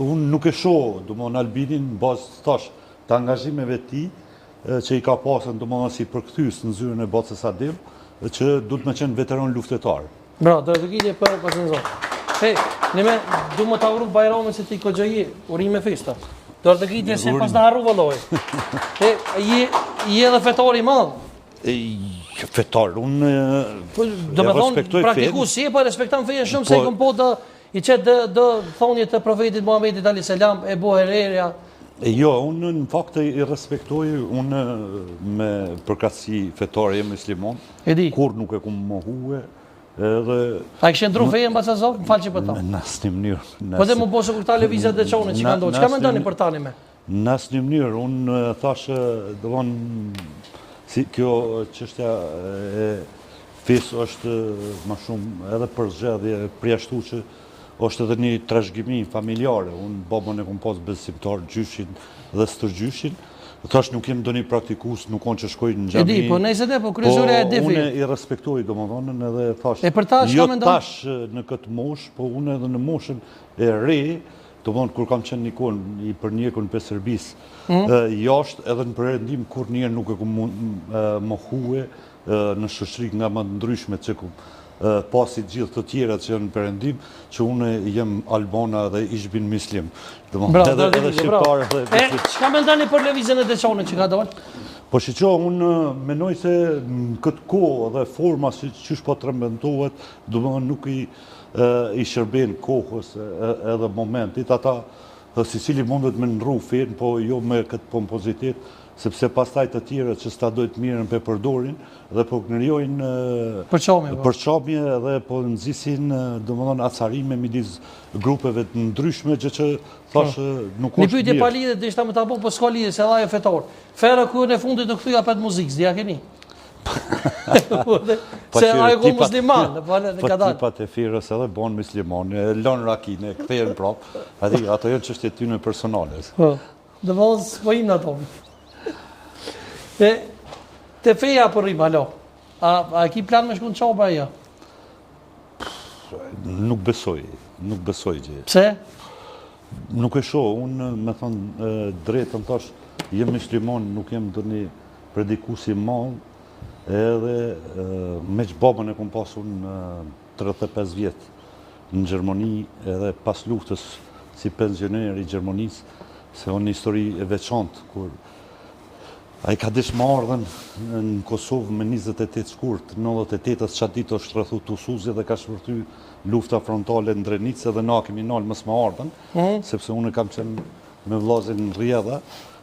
unë nuk e shoh, domthonë Albinin në bazë tash të angazhimeve të tij që i ka pasur domthonë si përkthyes në zyrën e Bocës Adem, që duhet më qenë veteran luftetar. Bra, do të gjidje për pasenzon. Hey, nime du më ta uroj Bajramin se ti koxhaji, urime festa. Do të gjidje se pas na harru valloj. Je edhe fetar i madh. Fetar, unë do të thonë praktikues si po respekton fejen shumë se kom po të i çet do thonje të profetit Muhamedit alayhis salam e bohereria. Jo, unë në fakt i respektoj unë me përkatësi fetare jam musliman. Kur nuk e kam mohue. Edhe a kishe ndru fejen mbas asaj? M'fal që po ta. Në asnjë mënyrë. Po dhe më bëse kur ta lëvizja të çonë që kanë ndodhur. Çka mendoni për tani me? Në asnjë mënyrë, unë thashë domthonë si kjo çështja e fesë është më shumë edhe për zgjedhje përjashtu që është edhe një trashëgimi familjare. Unë babën e kom pas besimtar, gjyshin dhe stërgjyshin. Thash nuk jem ndonjë praktikues, nuk on që shkoj në xhami. E di, po nëse po kryesorja e di. Unë i respektoj domethënën edhe thash. E për ta çka mendon? Jo tash në këtë moshë, po unë edhe në moshën e re, domethënë kur kam qenë nikon i përnjekun për Serbisë, jashtë edhe në perëndim kur njëherë nuk e kam mohue në shoqëri nga më të ndryshme që pasi gjithë të tjerat që janë në perëndim, që unë jem albana dhe ishbin muslim. Domethënë edhe shqiptar edhe. Çka mendoni për lëvizjen e Deçanit që ka dalë? Po shiqo, unë mendoj se në këtë kohë dhe forma si çish po trementohet, domethënë nuk i shërben kohës edhe momentit, ata si cili mundet me ndrru fen, po jo me këtë pompozitet, sepse pastaj të tjerë që s'ta dojtë mirën për përdorin dhe po knërjojnë përçamje dhe po nxisin domethënë acarime midis grupeve të ndryshme që thashë nuk është mirë. Një pyetje pa lidhje do ishta më ta bëj, po s'ka lidhje se edhe ajo fetor. Fera ku në fundit do kthyja pat muzikë, s'dia keni. Se ajo ku musliman, po ne ka dalë. Po tipat e firës edhe bon musliman, lën rakinë, kthehen prapë. Ato janë çështje tyne personale. Po. Domosë po im ato. Te feja për rrim, alo. A ki plan me shku në qoba jo? Nuk besoj gjë. Pse? Nuk e shoh, unë me thonë drejtën tash, jem musliman, nuk jem të një predikusi madh, edhe me që babën e kom pasun 35 vjetë në Gjermani, edhe pas luftës si pensioner i Gjermanisë, se unë një histori e veçantë, kur a i ka dish më ardhen në Kosovë me 28 shkurt, 98-ës qatë ditë është rrethu Tusuzi dhe ka shpërty lufta frontale në Drenicë dhe na kemi nalë mësë më ardhen, sepse unë kam qenë me vllazin në Rjedha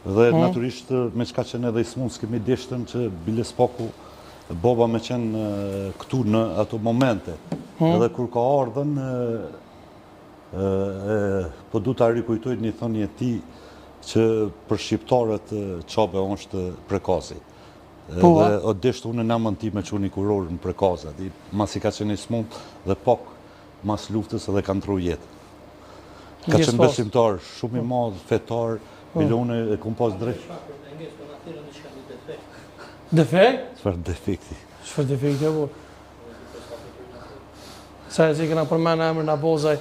dhe naturisht me qka qenë edhe i smunë s'kemi deshtën që bile s'paku baba me qenë këtu në ato momente. Edhe kur ka ardhen, po du të rikujtoj një thënie ti, që për shqiptarët qabe është prekazi. Dhe o deshtë unë në namën ti me që unë i kurorë në prekaza. Mas i ka qenë i smut dhe pak mas luftës edhe kanë tru jetë. Ka qenë besimtar, shumë i madhë, fetar, bile unë e kom pas drejtë. Defekt? Çfarë defekti? Çfarë defekti e vor? Sa e si këna përmena emër në bozaj.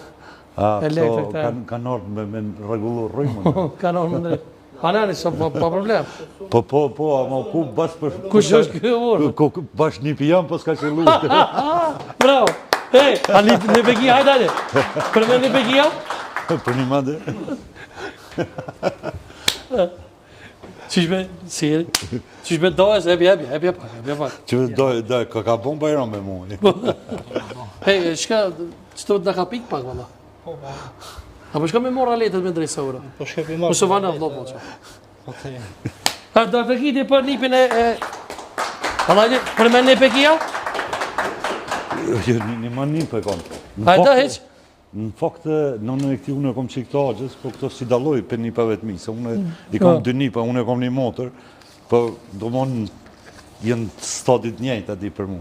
Këto kanë ardhë me regullu rrymën. Kanë ardhë me drejtë. Anani, pa problem. Po, ama ku bash për... Kush është kjo vorë? Bash një pijam, po s'ka që lu. Bravo. Hej, a një pekia, hajde ale. Për me një pekia? Për një mande. Qishme, siri. Qishme dojës, ebi. Qishme dojë, ka bon Bajram me mu. Hej, shka, që të ka pik pak, valla? A po shka me mora letët me drejtë sëura? Po shka me mora. Po shëva në vlo, po që. Do të kiti për nipin e... Për me një pekia? Një ma një për konë. Hajda, heq? Në fakt, në e këti unë e kom qikë të agjës, po këto si daloj për nipave të mi, se unë i kom 2 nipa, unë e kom një motor, po do mon jenë stadit njejt ati për mu.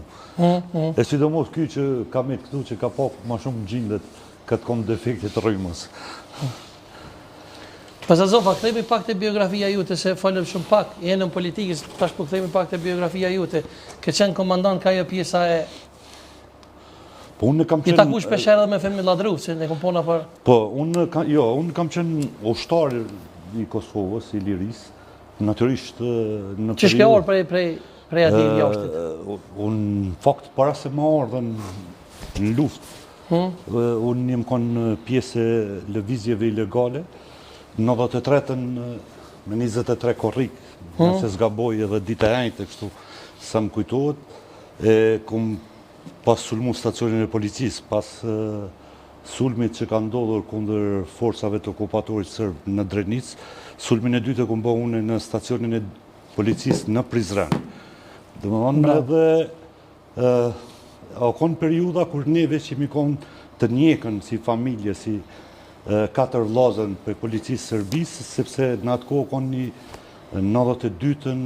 E sidomos kjo që kam e këtu që ka pak ma shumë gjindet, këtë kom defektit rrymës. Pazazofa, këthejme pak të biografia jute, se falem shumë pak, jenë në politikës, tash po këthejme pak të biografia jute, ke qenë komandant ka jo pjesa e... Po unë kam qenë... I taku shpesher edhe me Femir Ladru, se ne kom pona për... Po, unë kam qenë ushtar i Kosovës, i Liris, natyrisht në që shke orë prej ati jashtit? Unë fakt para se ma ardhen në luft, unë jem konë pjesë lëvizjeve ilegale, në 93-ën me 23 korrik, nëse zgaboj edhe dita ejtë, kështu sa më kujtohet, kom pas sulmu stacionin e policisë, pas sulmit që ka ndodhur kundër forcave të okupatorit sërb në Drenic, sulmin e dytë e kom bë une në stacionin e policisë në Prizren. Dhe më thonë edhe o konë periuda kur neve që mi konë të njekën si familje, si 4 vllazën për policisë sërbisë, sepse në atë kohë konë një 92-ën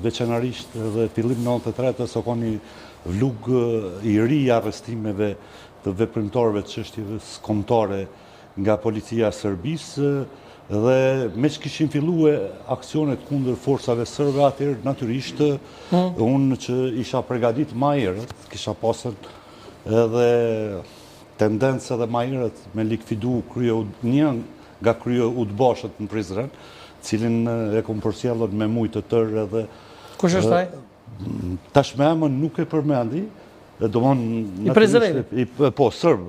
veçanarisht dhe fillim 93-ës o konë një vlug i ri arrestimeve të veprimtarëve të çështjeve kombëtare nga policia e Serbisë dhe me që kishin filluar aksionet kundër forcave serbe atëherë natyrisht unë që isha përgatit më herët, kisha pasur edhe tendencë edhe më herët me likvidu një nga krye udbashët në Prizren, cilin e kom përsjellur me mujtë të tërë edhe... Kush është ai? Tash me emën nuk e përmendi, I Prizrenit? Po, sërb.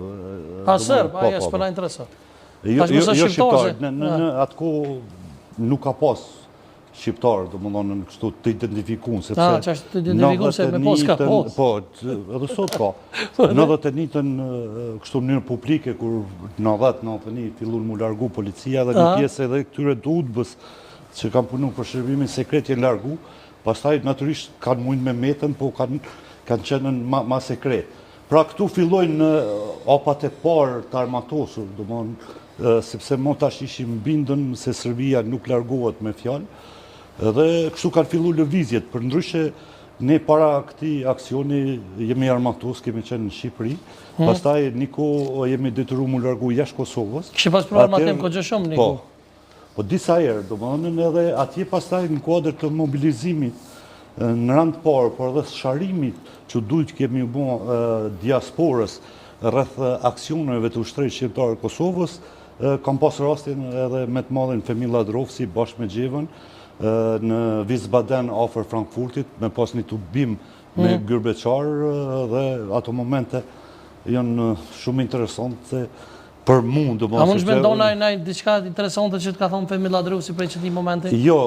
A, sërb, aja s'pëna interesat. Jo shqiptar, në atë kohë nuk ka pas shqiptar, në kështu të identifikun, sepse... A, që është të identifikun se me pos ka pos. Po, edhe sot ka. Në 91-ën kështu mënyrë publike, kur 90-91 fillun mu largu policia dhe një pjesë edhe këtyre të udbës që kam punu për shërbimin sekret jenë largu, pastaj natyrisht kanë mujnë me metën, po kanë qenën ma sekret. Pra këtu fillojnë opat e parë të armatosur, sepse mo tash ishim bindën se Serbia nuk largohet me fjalë, dhe kështu kanë fillu lëvizjet, për ndryshe ne para këti aksioni jemi armatos, kemi qenë në Shqipëri, pastaj niko jemi detyru mu largu jashtë Kosovës. Kështë pas për armatim ko gjë shumë, niko? Po disa herë, edhe atje pastaj në kuadrë të mobilizimit në rand parë, por edhe sharimit që dujtë kemi bo diasporës rreth aksioneve të ushtrisë shqiptare Kosovës, kam pas rastin edhe me të madhin Femir Ladrovsi bashkë me Gjevën në Wiesbaden afër Frankfurtit, me pas një tubim me Gyrbeqar dhe ato momente janë shumë interesante për mund. A mund shmendona e diçka interesante që të ka thonë Femir Ladrovsi prej qëti momente? Jo,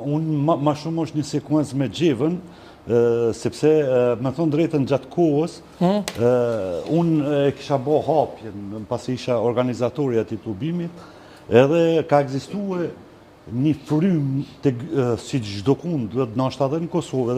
unë ma shumë është një sekuencë me Gjevën, sepse me thonë drejtën gjatë kohës, unë e kisha bo hapjen, pasi isha organizatori ati tubimit, edhe ka egzistuar një frym si çdo kund, nashta edhe në Kosovë,